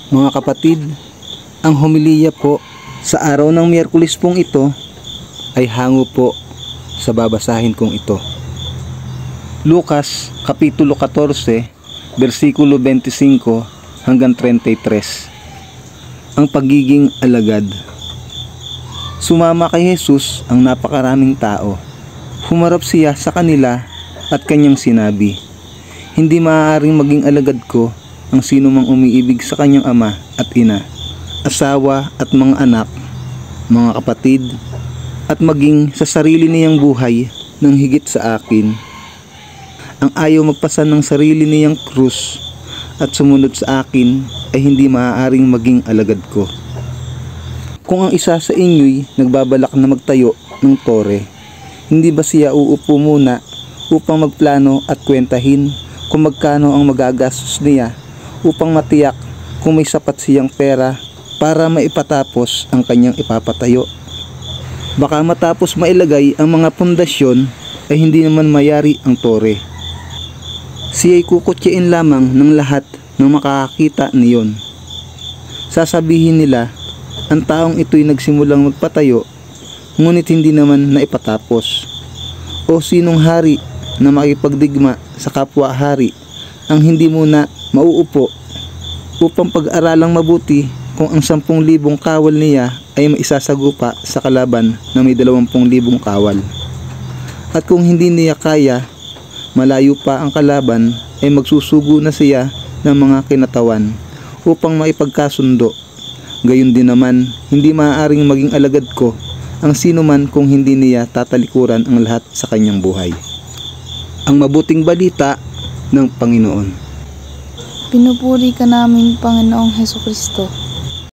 Mga kapatid, ang homilya po sa araw ng Miyerkules pong ito ay hango po sa babasahin kong ito. Lucas Kapitulo 14, versikulo 25 hanggang 33. Ang pagiging alagad. Sumama kay Jesus ang napakaraming tao. Humarap siya sa kanila at kanyang sinabi, "Hindi maaaring maging alagad ko ang sino mang umiibig sa kanyang ama at ina, asawa at mga anak, mga kapatid, at maging sa sarili niyang buhay ng higit sa akin. Ang ayaw magpasan ng sarili niyang krus at sumunod sa akin ay hindi maaaring maging alagad ko. Kung ang isa sa inyo'y nagbabalak na magtayo ng tore, hindi ba siya uupo muna upang magplano at kwentahin kung magkano ang magagastos niya upang matiyak kung may sapat siyang pera para maipatapos ang kanyang ipapatayo? Baka matapos mailagay ang mga pundasyon ay hindi naman mayari ang tore. Siya'y kukutyain lamang ng lahat ng makakakita niyon. Sasabihin nila, ang taong ito'y nagsimulang magpatayo, ngunit hindi naman naipatapos. O sinong hari na makipagdigma sa kapwa-hari ang hindi muna mauupo upang pag-aralang mabuti kung ang 10,000 kawal niya ay maisasagupa sa kalaban na may 20,000 kawal. At kung hindi niya kaya, malayo pa ang kalaban, ay magsusugo na siya ng mga kinatawan upang maipagkasundo. Gayon din naman, hindi maaaring maging alagad ko ang sino man kung hindi niya tatalikuran ang lahat sa kanyang buhay." Ang mabuting balita ng Panginoon. Pinupuri ka namin, Panginoong Hesukristo.